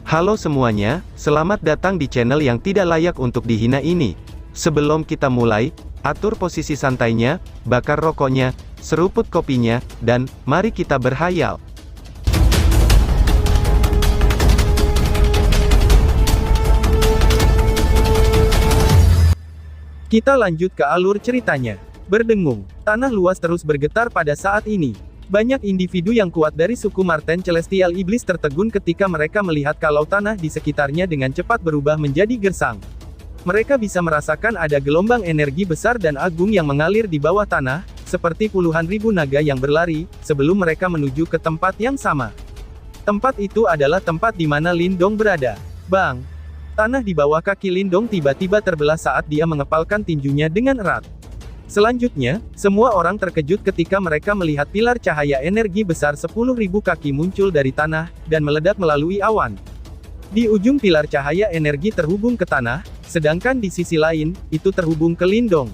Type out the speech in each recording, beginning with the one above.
Halo semuanya, selamat datang di channel yang tidak layak untuk dihina ini. Sebelum kita mulai, atur posisi santainya, bakar rokoknya, seruput kopinya, dan mari kita berhayal. Kita lanjut ke alur ceritanya. Berdengung, tanah luas terus bergetar pada saat ini. Banyak individu yang kuat dari suku Marten Celestial Iblis tertegun ketika mereka melihat kalau tanah di sekitarnya dengan cepat berubah menjadi gersang. Mereka bisa merasakan ada gelombang energi besar dan agung yang mengalir di bawah tanah, seperti puluhan ribu naga yang berlari, sebelum mereka menuju ke tempat yang sama. Tempat itu adalah tempat di mana Lindong berada. Bang! Tanah di bawah kaki Lindong tiba-tiba terbelah saat dia mengepalkan tinjunya dengan erat. Selanjutnya, semua orang terkejut ketika mereka melihat pilar cahaya energi besar 10.000 kaki muncul dari tanah, dan meledak melalui awan. Di ujung pilar cahaya energi terhubung ke tanah, sedangkan di sisi lain, itu terhubung ke Lindong.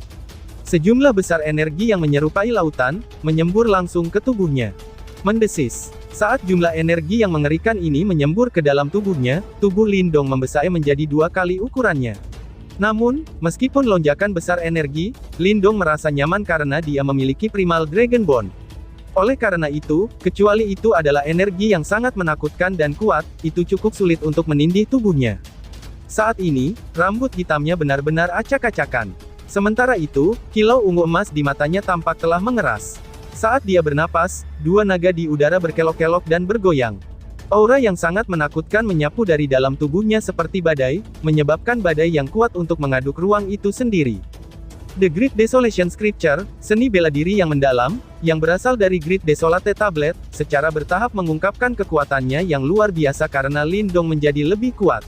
Sejumlah besar energi yang menyerupai lautan, menyembur langsung ke tubuhnya. Mendesis. Saat jumlah energi yang mengerikan ini menyembur ke dalam tubuhnya, tubuh Lindong membesar menjadi 2 kali ukurannya. Namun, meskipun lonjakan besar energi, Lindong merasa nyaman karena dia memiliki Primal Dragon Bone. Oleh karena itu, kecuali itu adalah energi yang sangat menakutkan dan kuat, itu cukup sulit untuk menindih tubuhnya. Saat ini, rambut hitamnya benar-benar acak-acakan. Sementara itu, kilau ungu emas di matanya tampak telah mengeras. Saat dia bernapas, 2 naga di udara berkelok-kelok dan bergoyang. Aura yang sangat menakutkan menyapu dari dalam tubuhnya seperti badai, menyebabkan badai yang kuat untuk mengaduk ruang itu sendiri. The Great Desolation Scripture, seni bela diri yang mendalam, yang berasal dari Great Desolate Tablet, secara bertahap mengungkapkan kekuatannya yang luar biasa karena Lindong menjadi lebih kuat.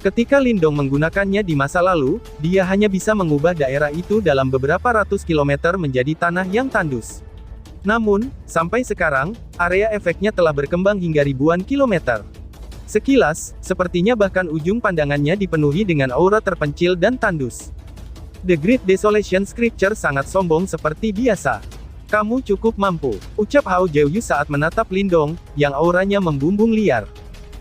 Ketika Lindong menggunakannya di masa lalu, dia hanya bisa mengubah daerah itu dalam beberapa ratus kilometer menjadi tanah yang tandus. Namun, sampai sekarang, area efeknya telah berkembang hingga ribuan kilometer. Sekilas, sepertinya bahkan ujung pandangannya dipenuhi dengan aura terpencil dan tandus. The Great Desolation Scripture sangat sombong seperti biasa. Kamu cukup mampu, ucap Hao Jiuyu saat menatap Lindong, yang auranya membumbung liar.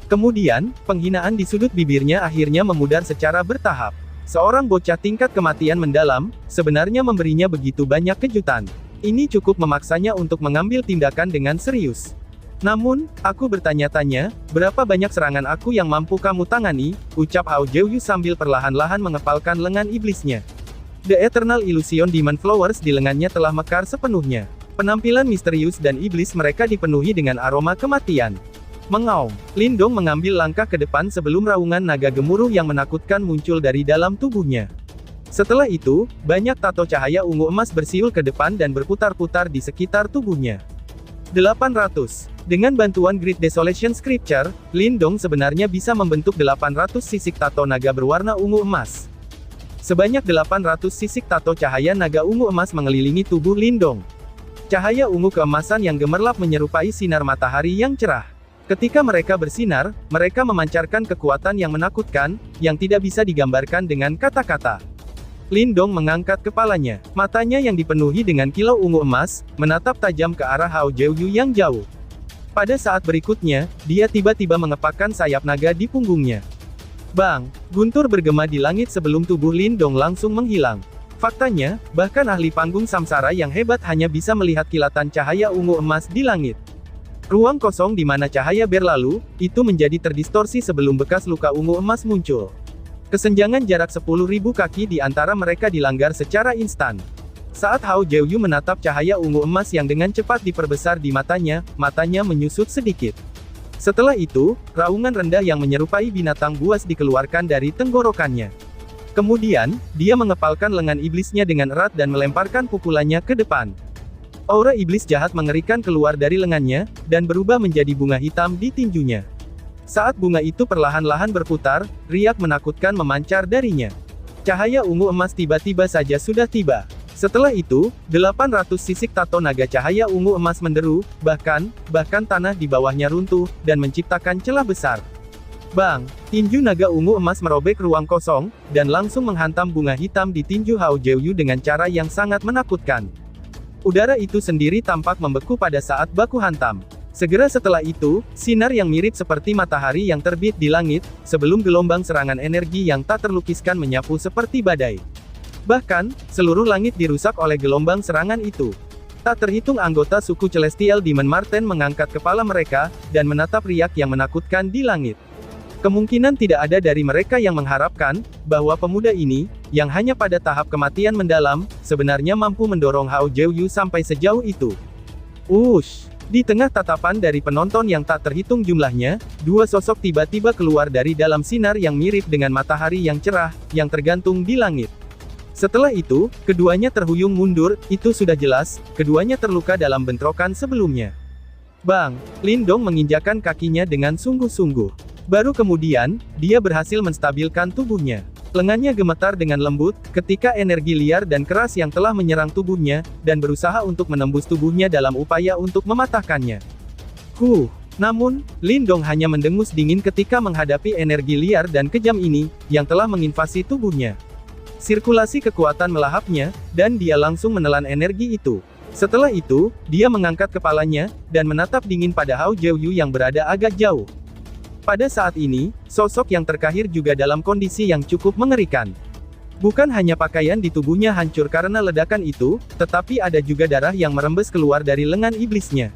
Kemudian, penghinaan di sudut bibirnya akhirnya memudar secara bertahap. Seorang bocah tingkat kematian mendalam, sebenarnya memberinya begitu banyak kejutan. Ini cukup memaksanya untuk mengambil tindakan dengan serius. Namun, aku bertanya-tanya, berapa banyak serangan aku yang mampu kamu tangani, ucap Hao Jiuyu sambil perlahan-lahan mengepalkan lengan iblisnya. The Eternal Illusion Demon Flowers di lengannya telah mekar sepenuhnya. Penampilan misterius dan iblis mereka dipenuhi dengan aroma kematian. Mengaum, Lindong mengambil langkah ke depan sebelum raungan naga gemuruh yang menakutkan muncul dari dalam tubuhnya. Setelah itu, banyak tato cahaya ungu emas bersiul ke depan dan berputar-putar di sekitar tubuhnya. 800. Dengan bantuan Great Desolation Scripture, Lindong sebenarnya bisa membentuk 800 sisik tato naga berwarna ungu emas. Sebanyak 800 sisik tato cahaya naga ungu emas mengelilingi tubuh Lindong. Cahaya ungu keemasan yang gemerlap menyerupai sinar matahari yang cerah. Ketika mereka bersinar, mereka memancarkan kekuatan yang menakutkan, yang tidak bisa digambarkan dengan kata-kata. Lindong mengangkat kepalanya. Matanya yang dipenuhi dengan kilau ungu emas, menatap tajam ke arah Hao Jiuyu yang jauh. Pada saat berikutnya, dia tiba-tiba mengepakkan sayap naga di punggungnya. Bang! Guntur bergema di langit sebelum tubuh Lindong langsung menghilang. Faktanya, bahkan ahli panggung samsara yang hebat hanya bisa melihat kilatan cahaya ungu emas di langit. Ruang kosong di mana cahaya berlalu, itu menjadi terdistorsi sebelum bekas luka ungu emas muncul. Kesenjangan jarak 10.000 kaki di antara mereka dilanggar secara instan. Saat Hao Jiuyu menatap cahaya ungu emas yang dengan cepat diperbesar di matanya, matanya menyusut sedikit. Setelah itu, raungan rendah yang menyerupai binatang buas dikeluarkan dari tenggorokannya. Kemudian, dia mengepalkan lengan iblisnya dengan erat dan melemparkan pukulannya ke depan. Aura iblis jahat mengerikan keluar dari lengannya, dan berubah menjadi bunga hitam di tinjunya. Saat bunga itu perlahan-lahan berputar, riak menakutkan memancar darinya. Cahaya ungu emas tiba-tiba saja sudah tiba. Setelah itu, 800 sisik tato naga cahaya ungu emas menderu, bahkan tanah di bawahnya runtuh, dan menciptakan celah besar. Bang! Tinju naga ungu emas merobek ruang kosong, dan langsung menghantam bunga hitam di tinju Hao Jiuyu dengan cara yang sangat menakutkan. Udara itu sendiri tampak membeku pada saat baku hantam. Segera setelah itu, sinar yang mirip seperti matahari yang terbit di langit, sebelum gelombang serangan energi yang tak terlukiskan menyapu seperti badai. Bahkan, seluruh langit dirusak oleh gelombang serangan itu. Tak terhitung anggota suku Celestial Demon Marten mengangkat kepala mereka, dan menatap riak yang menakutkan di langit. Kemungkinan tidak ada dari mereka yang mengharapkan, bahwa pemuda ini, yang hanya pada tahap kematian mendalam, sebenarnya mampu mendorong Hao Jiuyu sampai sejauh itu. Wush! Di tengah tatapan dari penonton yang tak terhitung jumlahnya, dua sosok tiba-tiba keluar dari dalam sinar yang mirip dengan matahari yang cerah, yang tergantung di langit. Setelah itu, keduanya terhuyung mundur, itu sudah jelas, keduanya terluka dalam bentrokan sebelumnya. Bang! Lin Dong menginjakan kakinya dengan sungguh-sungguh. Baru kemudian, dia berhasil menstabilkan tubuhnya. Lengannya gemetar dengan lembut, ketika energi liar dan keras yang telah menyerang tubuhnya, dan berusaha untuk menembus tubuhnya dalam upaya untuk mematahkannya. Namun, Lin Dong hanya mendengus dingin ketika menghadapi energi liar dan kejam ini, yang telah menginvasi tubuhnya. Sirkulasi kekuatan melahapnya, dan dia langsung menelan energi itu. Setelah itu, dia mengangkat kepalanya, dan menatap dingin pada Hao Jiuyu yang berada agak jauh. Pada saat ini, sosok yang terkahir juga dalam kondisi yang cukup mengerikan. Bukan hanya pakaian di tubuhnya hancur karena ledakan itu, tetapi ada juga darah yang merembes keluar dari lengan iblisnya.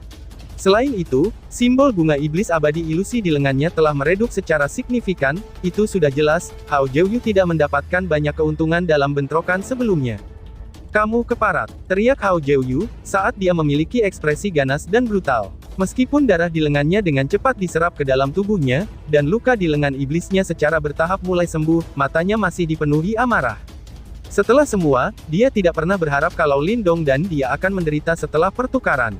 Selain itu, simbol bunga iblis abadi ilusi di lengannya telah meredup secara signifikan, itu sudah jelas, Hao Jiuyu tidak mendapatkan banyak keuntungan dalam bentrokan sebelumnya. Kamu keparat, teriak Hao Jiuyu, saat dia memiliki ekspresi ganas dan brutal. Meskipun darah di lengannya dengan cepat diserap ke dalam tubuhnya, dan luka di lengan iblisnya secara bertahap mulai sembuh, matanya masih dipenuhi amarah. Setelah semua, dia tidak pernah berharap kalau Lin Dong dan dia akan menderita setelah pertukaran.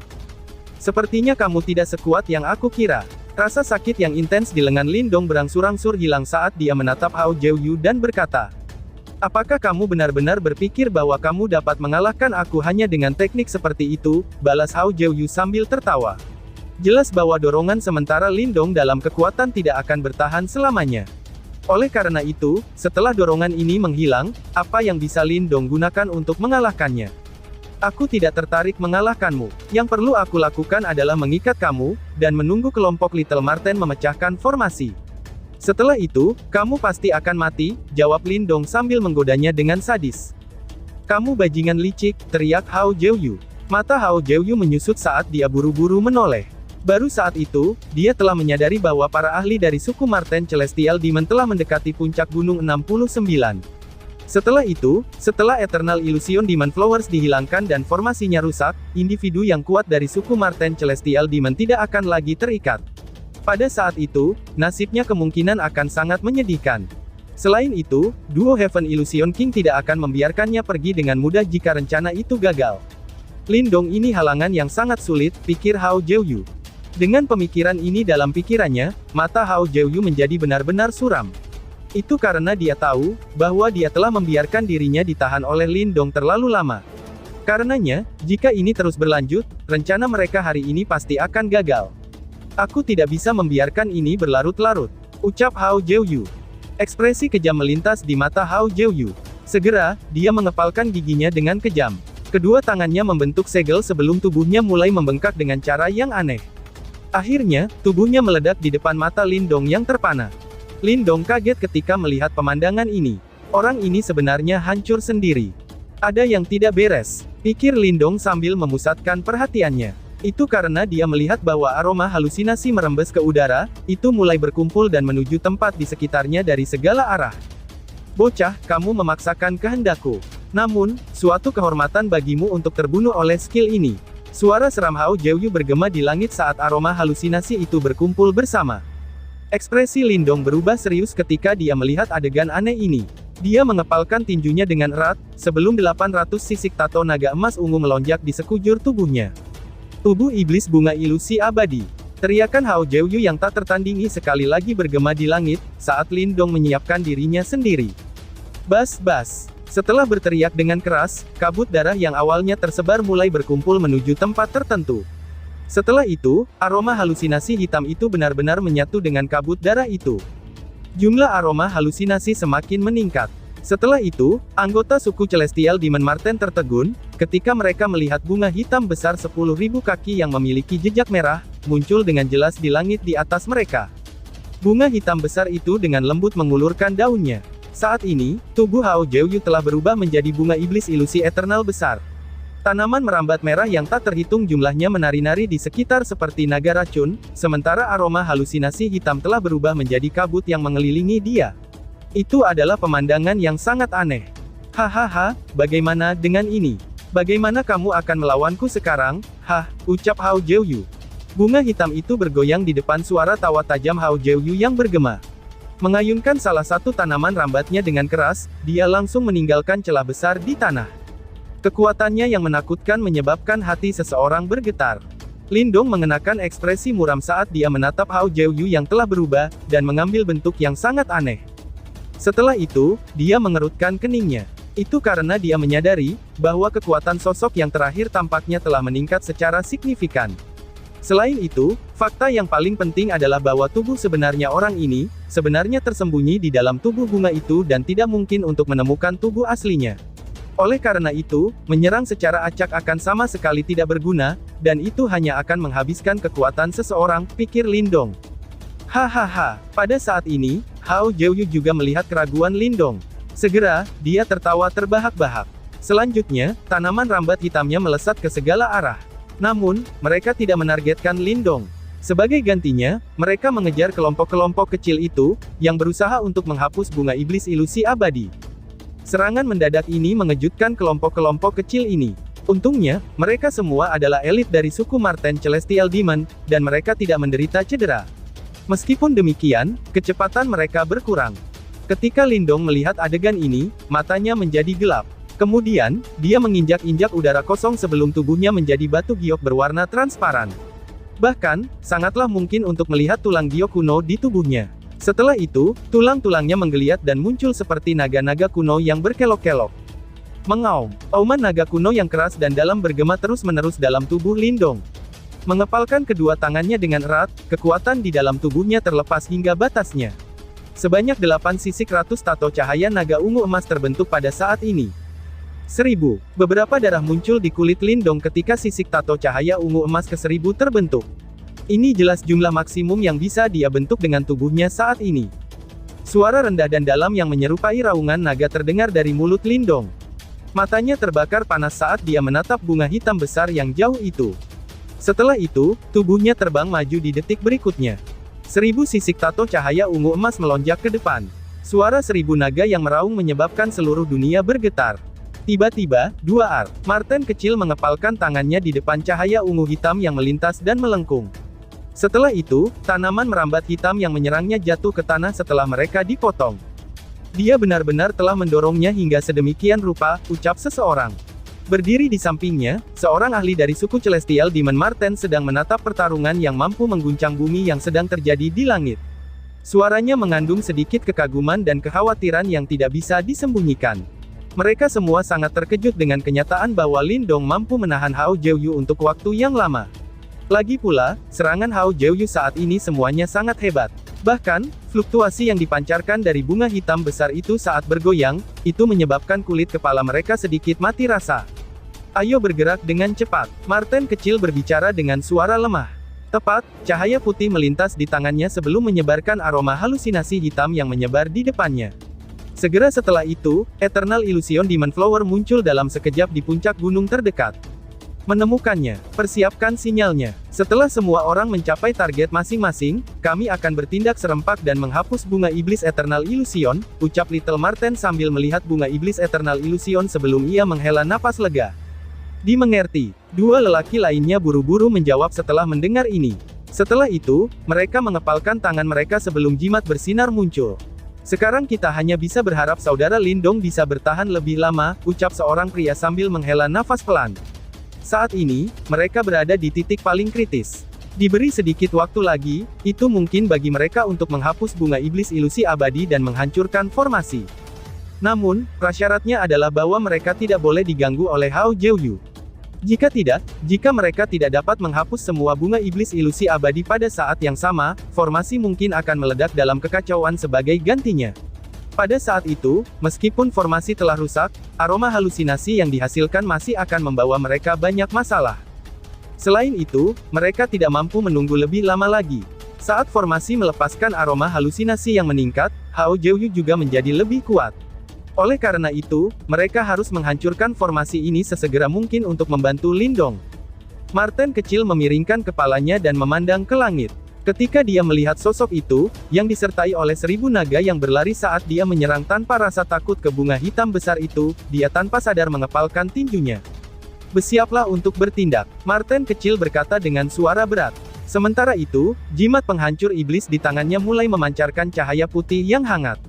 Sepertinya kamu tidak sekuat yang aku kira. Rasa sakit yang intens di lengan Lin Dong berangsur-angsur hilang saat dia menatap Hao Jiuyu dan berkata, "Apakah kamu benar-benar berpikir bahwa kamu dapat mengalahkan aku hanya dengan teknik seperti itu?" balas Hao Jiuyu sambil tertawa. Jelas bahwa dorongan sementara Lin Dong dalam kekuatan tidak akan bertahan selamanya. Oleh karena itu, setelah dorongan ini menghilang, apa yang bisa Lin Dong gunakan untuk mengalahkannya? Aku tidak tertarik mengalahkanmu. Yang perlu aku lakukan adalah mengikat kamu, dan menunggu kelompok Little Marten memecahkan formasi. Setelah itu, kamu pasti akan mati, jawab Lin Dong sambil menggodanya dengan sadis. Kamu bajingan licik, teriak Hao Jiuyu. Mata Hao Jiuyu menyusut saat dia buru-buru menoleh. Baru saat itu, dia telah menyadari bahwa para ahli dari suku Marten Celestial Demon telah mendekati puncak gunung 69. Setelah itu, setelah Eternal Illusion Demon Flowers dihilangkan dan formasinya rusak, individu yang kuat dari suku Marten Celestial Demon tidak akan lagi terikat. Pada saat itu, nasibnya kemungkinan akan sangat menyedihkan. Selain itu, duo Heaven Illusion King tidak akan membiarkannya pergi dengan mudah jika rencana itu gagal. Lin Dong ini halangan yang sangat sulit, pikir Hao Jiuyu. Dengan pemikiran ini dalam pikirannya, mata Hao Jiuyu menjadi benar-benar suram. Itu karena dia tahu, bahwa dia telah membiarkan dirinya ditahan oleh Lin Dong terlalu lama. Karenanya, jika ini terus berlanjut, rencana mereka hari ini pasti akan gagal. Aku tidak bisa membiarkan ini berlarut-larut, ucap Hao Jiuyu. Ekspresi kejam melintas di mata Hao Jiuyu. Segera, dia mengepalkan giginya dengan kejam. Kedua tangannya membentuk segel sebelum tubuhnya mulai membengkak dengan cara yang aneh. Akhirnya, tubuhnya meledak di depan mata Lin Dong yang terpana. Lin Dong kaget ketika melihat pemandangan ini. Orang ini sebenarnya hancur sendiri. Ada yang tidak beres, pikir Lin Dong sambil memusatkan perhatiannya. Itu karena dia melihat bahwa aroma halusinasi merembes ke udara, itu mulai berkumpul dan menuju tempat di sekitarnya dari segala arah. Bocah, kamu memaksakan kehendakku. Namun, suatu kehormatan bagimu untuk terbunuh oleh skill ini. Suara seram Hao Jiuyu bergema di langit saat aroma halusinasi itu berkumpul bersama. Ekspresi Lin Dong berubah serius ketika dia melihat adegan aneh ini. Dia mengepalkan tinjunya dengan erat, sebelum 800 sisik tato naga emas ungu melonjak di sekujur tubuhnya. Tubuh iblis bunga ilusi abadi. Teriakan Hao Jiuyu yang tak tertandingi sekali lagi bergema di langit, saat Lin Dong menyiapkan dirinya sendiri. Bas. Setelah berteriak dengan keras, kabut darah yang awalnya tersebar mulai berkumpul menuju tempat tertentu. Setelah itu, aroma halusinasi hitam itu benar-benar menyatu dengan kabut darah itu. Jumlah aroma halusinasi semakin meningkat. Setelah itu, anggota suku Celestial Demon Marten tertegun, ketika mereka melihat bunga hitam besar 10.000 kaki yang memiliki jejak merah, muncul dengan jelas di langit di atas mereka. Bunga hitam besar itu dengan lembut mengulurkan daunnya. Saat ini, tubuh Hao Jiuyu telah berubah menjadi bunga iblis ilusi eternal besar. Tanaman merambat merah yang tak terhitung jumlahnya menari-nari di sekitar seperti naga racun, sementara aroma halusinasi hitam telah berubah menjadi kabut yang mengelilingi dia. Itu adalah pemandangan yang sangat aneh. Hahaha, bagaimana dengan ini? Bagaimana kamu akan melawanku sekarang? Hah, ucap Hao Jiuyu. Bunga hitam itu bergoyang di depan suara tawa tajam Hao Jiuyu yang bergema. Mengayunkan salah satu tanaman rambatnya dengan keras, dia langsung meninggalkan celah besar di tanah. Kekuatannya yang menakutkan menyebabkan hati seseorang bergetar. Lindong mengenakan ekspresi muram saat dia menatap Hao Jiuyu yang telah berubah, dan mengambil bentuk yang sangat aneh. Setelah itu, dia mengerutkan keningnya. Itu karena dia menyadari, bahwa kekuatan sosok yang terakhir tampaknya telah meningkat secara signifikan. Selain itu, fakta yang paling penting adalah bahwa tubuh sebenarnya orang ini, sebenarnya tersembunyi di dalam tubuh bunga itu dan tidak mungkin untuk menemukan tubuh aslinya. Oleh karena itu, menyerang secara acak akan sama sekali tidak berguna, dan itu hanya akan menghabiskan kekuatan seseorang, pikir Lindong. Hahaha, pada saat ini, Hao Jiuyu juga melihat keraguan Lindong. Segera, dia tertawa terbahak-bahak. Selanjutnya, tanaman rambat hitamnya melesat ke segala arah. Namun, mereka tidak menargetkan Lindong. Sebagai gantinya, mereka mengejar kelompok-kelompok kecil itu, yang berusaha untuk menghapus bunga iblis ilusi abadi. Serangan mendadak ini mengejutkan kelompok-kelompok kecil ini. Untungnya, mereka semua adalah elit dari suku Marten Celestial Demon, dan mereka tidak menderita cedera. Meskipun demikian, kecepatan mereka berkurang. Ketika Lindong melihat adegan ini, matanya menjadi gelap. Kemudian, dia menginjak-injak udara kosong sebelum tubuhnya menjadi batu giok berwarna transparan. Bahkan, sangatlah mungkin untuk melihat tulang giok kuno di tubuhnya. Setelah itu, tulang-tulangnya menggeliat dan muncul seperti naga-naga kuno yang berkelok-kelok. Mengaum, auman naga kuno yang keras dan dalam bergema terus-menerus dalam tubuh Lindong. Mengepalkan kedua tangannya dengan erat, kekuatan di dalam tubuhnya terlepas hingga batasnya. Sebanyak 8 sisik ratus tato cahaya naga ungu emas terbentuk pada saat ini. 1000. Beberapa darah muncul di kulit Lindong ketika sisik tato cahaya ungu emas ke-1000 terbentuk. Ini jelas jumlah maksimum yang bisa dia bentuk dengan tubuhnya saat ini. Suara rendah dan dalam yang menyerupai raungan naga terdengar dari mulut Lindong. Matanya terbakar panas saat dia menatap bunga hitam besar yang jauh itu. Setelah itu, tubuhnya terbang maju di detik berikutnya. 1000 sisik tato cahaya ungu emas melonjak ke depan. Suara 1000 naga yang meraung menyebabkan seluruh dunia bergetar. Tiba-tiba, dua Marten kecil mengepalkan tangannya di depan cahaya ungu hitam yang melintas dan melengkung. Setelah itu, tanaman merambat hitam yang menyerangnya jatuh ke tanah setelah mereka dipotong. Dia benar-benar telah mendorongnya hingga sedemikian rupa, ucap seseorang. Berdiri di sampingnya, seorang ahli dari suku Celestial Demon Marten sedang menatap pertarungan yang mampu mengguncang bumi yang sedang terjadi di langit. Suaranya mengandung sedikit kekaguman dan kekhawatiran yang tidak bisa disembunyikan. Mereka semua sangat terkejut dengan kenyataan bahwa Lindong mampu menahan Hao Jiuyu untuk waktu yang lama. Lagi pula, serangan Hao Jiuyu saat ini semuanya sangat hebat. Bahkan, fluktuasi yang dipancarkan dari bunga hitam besar itu saat bergoyang, itu menyebabkan kulit kepala mereka sedikit mati rasa. Ayo bergerak dengan cepat. Marten kecil berbicara dengan suara lemah. Tepat, cahaya putih melintas di tangannya sebelum menyebarkan aroma halusinasi hitam yang menyebar di depannya. Segera setelah itu, Eternal Illusion Demon Flower muncul dalam sekejap di puncak gunung terdekat. Menemukannya, persiapkan sinyalnya. Setelah semua orang mencapai target masing-masing, kami akan bertindak serempak dan menghapus bunga iblis Eternal Illusion, ucap Little Marten sambil melihat bunga iblis Eternal Illusion sebelum ia menghela napas lega. Dimengerti. Dua lelaki lainnya buru-buru menjawab setelah mendengar ini. Setelah itu, mereka mengepalkan tangan mereka sebelum jimat bersinar muncul. Sekarang kita hanya bisa berharap saudara Lindong bisa bertahan lebih lama, ucap seorang pria sambil menghela nafas pelan. Saat ini, mereka berada di titik paling kritis. Diberi sedikit waktu lagi, itu mungkin bagi mereka untuk menghapus bunga iblis ilusi abadi dan menghancurkan formasi. Namun, prasyaratnya adalah bahwa mereka tidak boleh diganggu oleh Hao Jiuyu. Jika mereka tidak dapat menghapus semua bunga iblis ilusi abadi pada saat yang sama, formasi mungkin akan meledak dalam kekacauan sebagai gantinya. Pada saat itu, meskipun formasi telah rusak, aroma halusinasi yang dihasilkan masih akan membawa mereka banyak masalah. Selain itu, mereka tidak mampu menunggu lebih lama lagi. Saat formasi melepaskan aroma halusinasi yang meningkat, Hao Jiuyu juga menjadi lebih kuat. Oleh karena itu, mereka harus menghancurkan formasi ini sesegera mungkin untuk membantu Lindong. Marten kecil memiringkan kepalanya dan memandang ke langit. Ketika dia melihat sosok itu, yang disertai oleh 1000 naga yang berlari saat dia menyerang tanpa rasa takut ke bunga hitam besar itu, dia tanpa sadar mengepalkan tinjunya. "Bersiaplah untuk bertindak," Marten kecil berkata dengan suara berat. Sementara itu, jimat penghancur iblis di tangannya mulai memancarkan cahaya putih yang hangat.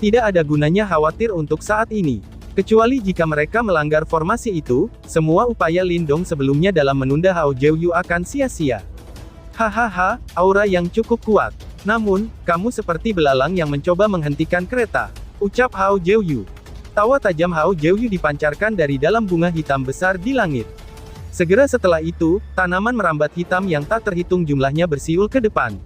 Tidak ada gunanya khawatir untuk saat ini. Kecuali jika mereka melanggar formasi itu, semua upaya Lindong sebelumnya dalam menunda Hao Jiuyu akan sia-sia. "Hahaha, aura yang cukup kuat. Namun, kamu seperti belalang yang mencoba menghentikan kereta," ucap Hao Jiuyu. Tawa tajam Hao Jiuyu dipancarkan dari dalam bunga hitam besar di langit. Segera setelah itu, tanaman merambat hitam yang tak terhitung jumlahnya bersiul ke depan.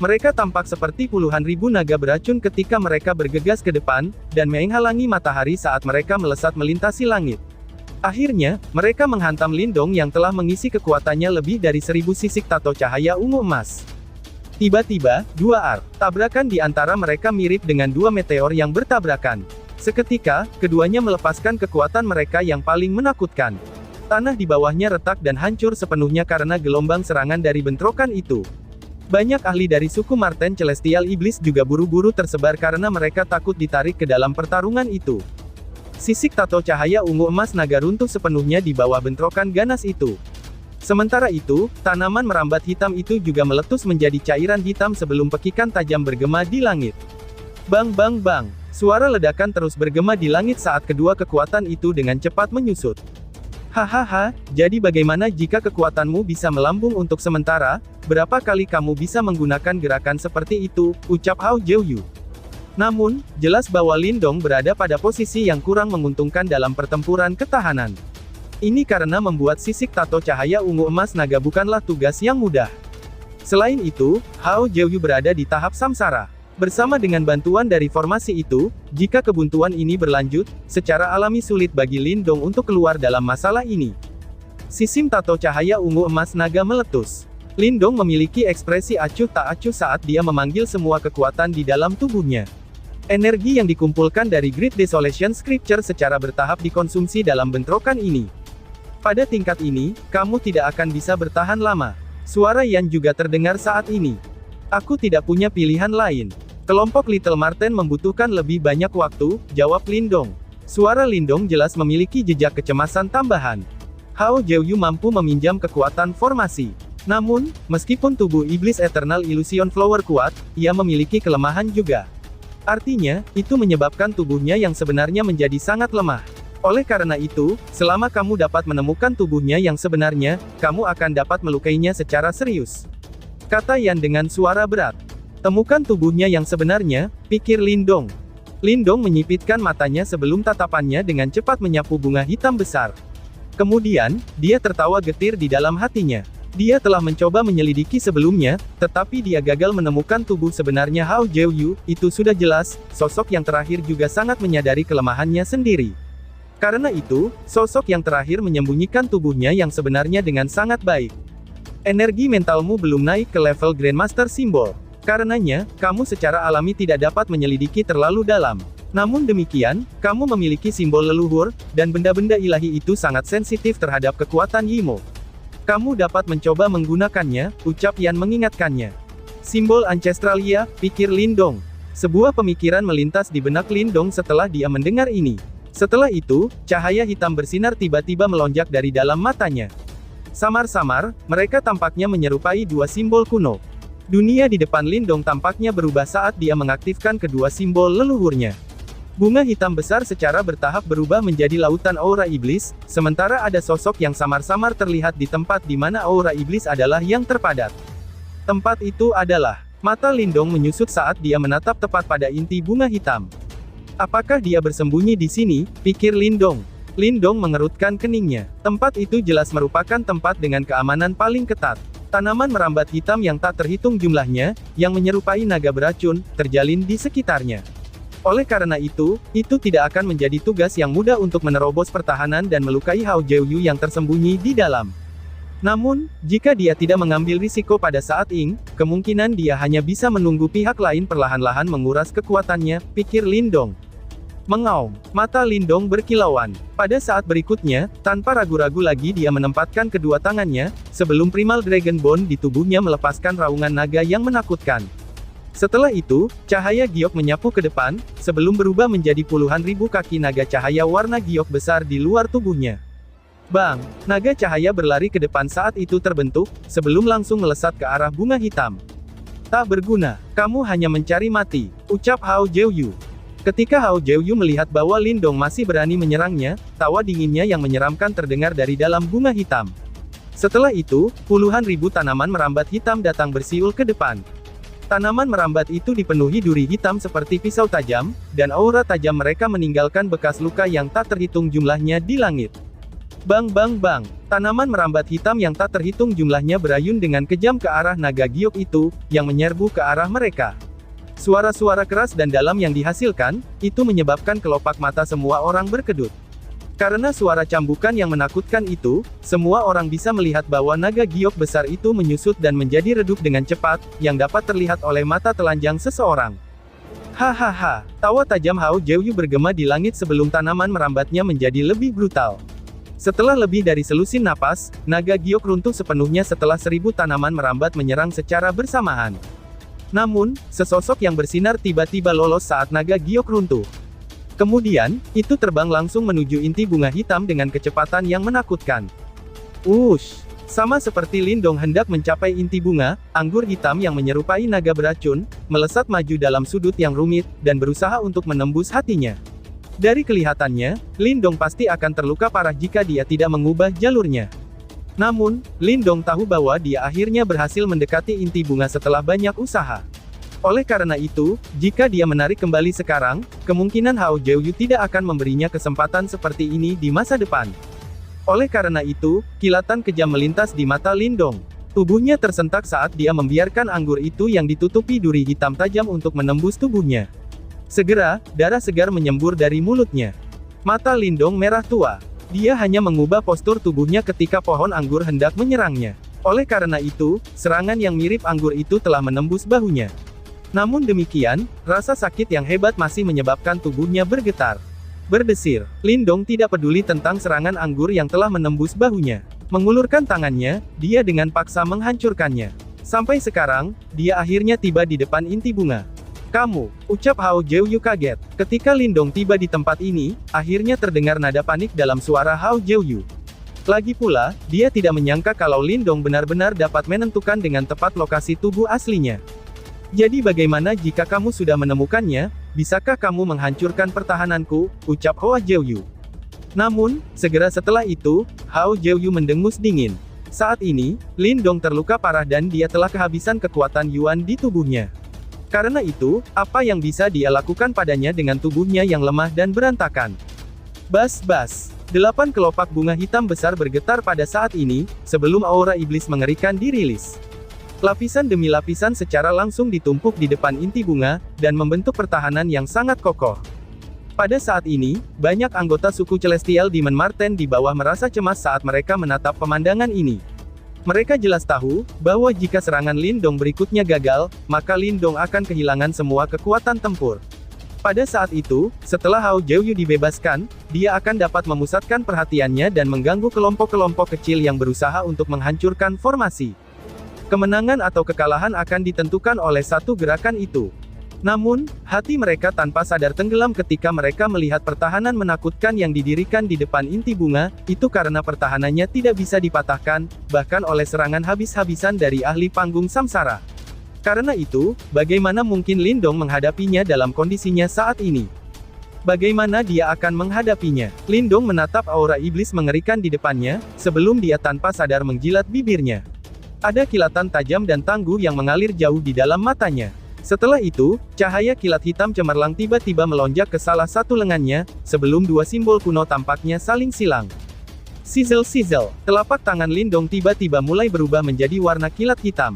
Mereka tampak seperti puluhan ribu naga beracun ketika mereka bergegas ke depan, dan menghalangi matahari saat mereka melesat melintasi langit. Akhirnya, mereka menghantam Lindong yang telah mengisi kekuatannya lebih dari 1000 sisik tato cahaya ungu emas. Tiba-tiba, dua tabrakan di antara mereka mirip dengan dua meteor yang bertabrakan. Seketika, keduanya melepaskan kekuatan mereka yang paling menakutkan. Tanah di bawahnya retak dan hancur sepenuhnya karena gelombang serangan dari bentrokan itu. Banyak ahli dari suku Marten Celestial Iblis juga buru-buru tersebar karena mereka takut ditarik ke dalam pertarungan itu. Sisik tato cahaya ungu emas naga runtuh sepenuhnya di bawah bentrokan ganas itu. Sementara itu, tanaman merambat hitam itu juga meletus menjadi cairan hitam sebelum pekikan tajam bergema di langit. Bang bang bang, suara ledakan terus bergema di langit saat kedua kekuatan itu dengan cepat menyusut. "Hahaha, jadi bagaimana jika kekuatanmu bisa melambung untuk sementara? Berapa kali kamu bisa menggunakan gerakan seperti itu?" ucap Hao Jiuyu. Namun, jelas bahwa Lindong berada pada posisi yang kurang menguntungkan dalam pertempuran ketahanan. Ini karena membuat sisik tato cahaya ungu emas naga bukanlah tugas yang mudah. Selain itu, Hao Jiuyu berada di tahap samsara. Bersama dengan bantuan dari formasi itu, jika kebuntuan ini berlanjut, secara alami sulit bagi Lindong untuk keluar dalam masalah ini. Sisim tato cahaya ungu emas naga meletus. Lindong memiliki ekspresi acuh tak acuh saat dia memanggil semua kekuatan di dalam tubuhnya. Energi yang dikumpulkan dari Great Desolation Scripture secara bertahap dikonsumsi dalam bentrokan ini. "Pada tingkat ini, kamu tidak akan bisa bertahan lama." Suara Yan juga terdengar saat ini. "Aku tidak punya pilihan lain. Kelompok Little Marten membutuhkan lebih banyak waktu," jawab Lindong. Suara Lindong jelas memiliki jejak kecemasan tambahan. Hao Jiuyu mampu meminjam kekuatan formasi. Namun, meskipun tubuh iblis Eternal Illusion Flower kuat, ia memiliki kelemahan juga. Artinya, itu menyebabkan tubuhnya yang sebenarnya menjadi sangat lemah. Oleh karena itu, selama kamu dapat menemukan tubuhnya yang sebenarnya, kamu akan dapat melukainya secara serius, kata Yan dengan suara berat. "Temukan tubuhnya yang sebenarnya," pikir Lindong. Lindong menyipitkan matanya sebelum tatapannya dengan cepat menyapu bunga hitam besar. Kemudian, dia tertawa getir di dalam hatinya. Dia telah mencoba menyelidiki sebelumnya, tetapi dia gagal menemukan tubuh sebenarnya Hao Jiuyu. Itu sudah jelas, sosok yang terakhir juga sangat menyadari kelemahannya sendiri. Karena itu, sosok yang terakhir menyembunyikan tubuhnya yang sebenarnya dengan sangat baik. "Energi mentalmu belum naik ke level Grandmaster Simbol. Karenanya, kamu secara alami tidak dapat menyelidiki terlalu dalam. Namun demikian, kamu memiliki simbol leluhur, dan benda-benda ilahi itu sangat sensitif terhadap kekuatan Yimo. Kamu dapat mencoba menggunakannya," ucap Yan mengingatkannya. "Simbol Ancestralia," pikir Lindong. Sebuah pemikiran melintas di benak Lindong setelah dia mendengar ini. Setelah itu, cahaya hitam bersinar tiba-tiba melonjak dari dalam matanya. Samar-samar, mereka tampaknya menyerupai dua simbol kuno. Dunia di depan Lindong tampaknya berubah saat dia mengaktifkan kedua simbol leluhurnya. Bunga hitam besar secara bertahap berubah menjadi lautan aura iblis, sementara ada sosok yang samar-samar terlihat di tempat di mana aura iblis adalah yang terpadat. Tempat itu adalah... Mata Lindong menyusut saat dia menatap tepat pada inti bunga hitam. "Apakah dia bersembunyi di sini?" pikir Lindong. Lindong mengerutkan keningnya. Tempat itu jelas merupakan tempat dengan keamanan paling ketat. Tanaman merambat hitam yang tak terhitung jumlahnya, yang menyerupai naga beracun, terjalin di sekitarnya. Oleh karena itu tidak akan menjadi tugas yang mudah untuk menerobos pertahanan dan melukai Hao Jiuyu yang tersembunyi di dalam. Namun, jika dia tidak mengambil risiko pada saat ini, kemungkinan dia hanya bisa menunggu pihak lain perlahan-lahan menguras kekuatannya, pikir Lindong. Mengaum, mata Lindong berkilauan. Pada saat berikutnya, tanpa ragu-ragu lagi dia menempatkan kedua tangannya, sebelum Primal Dragon Bone di tubuhnya melepaskan raungan naga yang menakutkan. Setelah itu, cahaya giok menyapu ke depan, sebelum berubah menjadi puluhan ribu kaki naga cahaya warna giok besar di luar tubuhnya. Bang! Naga cahaya berlari ke depan saat itu terbentuk, sebelum langsung melesat ke arah bunga hitam. Tak berguna, kamu hanya mencari mati, ucap Hao Jiuyu. Ketika Hao Jiuyu melihat bahwa Lindong masih berani menyerangnya, tawa dinginnya yang menyeramkan terdengar dari dalam bunga hitam. Setelah itu, puluhan ribu tanaman merambat hitam datang bersiul ke depan. Tanaman merambat itu dipenuhi duri hitam seperti pisau tajam, dan aura tajam mereka meninggalkan bekas luka yang tak terhitung jumlahnya di langit. Bang bang bang, tanaman merambat hitam yang tak terhitung jumlahnya berayun dengan kejam ke arah naga giok itu, yang menyerbu ke arah mereka. Suara-suara keras dan dalam yang dihasilkan, itu menyebabkan kelopak mata semua orang berkedut. Karena suara cambukan yang menakutkan itu, semua orang bisa melihat bahwa naga giok besar itu menyusut dan menjadi redup dengan cepat, yang dapat terlihat oleh mata telanjang seseorang. Hahaha, tawa tajam Hao Jiuyu bergema di langit sebelum tanaman merambatnya menjadi lebih brutal. Setelah lebih dari selusin napas, naga giok runtuh sepenuhnya setelah 1000 tanaman merambat menyerang secara bersamaan. Namun, sesosok yang bersinar tiba-tiba lolos saat naga giok runtuh. Kemudian, itu terbang langsung menuju inti bunga hitam dengan kecepatan yang menakutkan. Wush! Sama seperti Lindong hendak mencapai inti bunga, anggur hitam yang menyerupai naga beracun, melesat maju dalam sudut yang rumit, dan berusaha untuk menembus hatinya. Dari kelihatannya, Lindong pasti akan terluka parah jika dia tidak mengubah jalurnya. Namun, Lindong tahu bahwa dia akhirnya berhasil mendekati inti bunga setelah banyak usaha. Oleh karena itu, jika dia menarik kembali sekarang, kemungkinan Hao Jiuyu tidak akan memberinya kesempatan seperti ini di masa depan. Oleh karena itu, kilatan kejam melintas di mata Lindong. Tubuhnya tersentak saat dia membiarkan anggur itu yang ditutupi duri hitam tajam untuk menembus tubuhnya. Segera, darah segar menyembur dari mulutnya. Mata Lindong merah tua. Dia hanya mengubah postur tubuhnya ketika pohon anggur hendak menyerangnya. Oleh karena itu, serangan yang mirip anggur itu telah menembus bahunya. Namun demikian, rasa sakit yang hebat masih menyebabkan tubuhnya bergetar. Berdesir, Lindong tidak peduli tentang serangan anggur yang telah menembus bahunya. Mengulurkan tangannya, dia dengan paksa menghancurkannya. Sampai sekarang, dia akhirnya tiba di depan inti bunga. Kamu, ucap Hao Jiuyu kaget. Ketika Lindong tiba di tempat ini, akhirnya terdengar nada panik dalam suara Hao Jiuyu. Lagi pula, dia tidak menyangka kalau Lindong benar-benar dapat menentukan dengan tepat lokasi tubuh aslinya. Jadi bagaimana jika kamu sudah menemukannya, bisakah kamu menghancurkan pertahananku, ucap Hao Jiuyu. Namun, segera setelah itu, Hao Jiuyu mendengus dingin. Saat ini, Lindong terluka parah dan dia telah kehabisan kekuatan Yuan di tubuhnya. Karena itu, apa yang bisa dia lakukan padanya dengan tubuhnya yang lemah dan berantakan? Bas-bas. 8 kelopak bunga hitam besar bergetar pada saat ini, sebelum aura iblis mengerikan dirilis. Lapisan demi lapisan secara langsung ditumpuk di depan inti bunga, dan membentuk pertahanan yang sangat kokoh. Pada saat ini, banyak anggota suku Celestial Demon Marten di bawah merasa cemas saat mereka menatap pemandangan ini. Mereka jelas tahu, bahwa jika serangan Lindong berikutnya gagal, maka Lindong akan kehilangan semua kekuatan tempur. Pada saat itu, setelah Hao Jiuyu dibebaskan, dia akan dapat memusatkan perhatiannya dan mengganggu kelompok-kelompok kecil yang berusaha untuk menghancurkan formasi. Kemenangan atau kekalahan akan ditentukan oleh satu gerakan itu. Namun, hati mereka tanpa sadar tenggelam ketika mereka melihat pertahanan menakutkan yang didirikan di depan inti bunga, itu karena pertahanannya tidak bisa dipatahkan, bahkan oleh serangan habis-habisan dari ahli panggung samsara. Karena itu, bagaimana mungkin Lindong menghadapinya dalam kondisinya saat ini? Bagaimana dia akan menghadapinya? Lindong menatap aura iblis mengerikan di depannya, sebelum dia tanpa sadar menjilat bibirnya. Ada kilatan tajam dan tangguh yang mengalir jauh di dalam matanya. Setelah itu, cahaya kilat hitam cemerlang tiba-tiba melonjak ke salah satu lengannya, sebelum dua simbol kuno tampaknya saling silang. Sizzle-sizzle, telapak tangan Lindong tiba-tiba mulai berubah menjadi warna kilat hitam.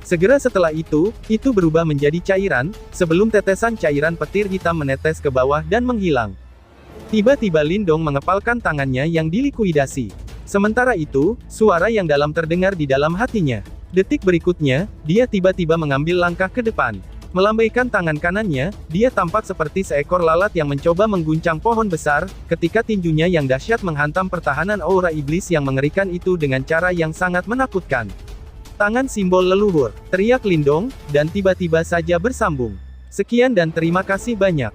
Segera setelah itu berubah menjadi cairan, sebelum tetesan cairan petir hitam menetes ke bawah dan menghilang. Tiba-tiba Lindong mengepalkan tangannya yang dilikuidasi. Sementara itu, suara yang dalam terdengar di dalam hatinya. Detik berikutnya, dia tiba-tiba mengambil langkah ke depan. Melambaikan tangan kanannya, dia tampak seperti seekor lalat yang mencoba mengguncang pohon besar, ketika tinjunya yang dahsyat menghantam pertahanan aura iblis yang mengerikan itu dengan cara yang sangat menakutkan. Tangan simbol leluhur, teriak Lindong, dan tiba-tiba saja bersambung. Sekian dan terima kasih banyak.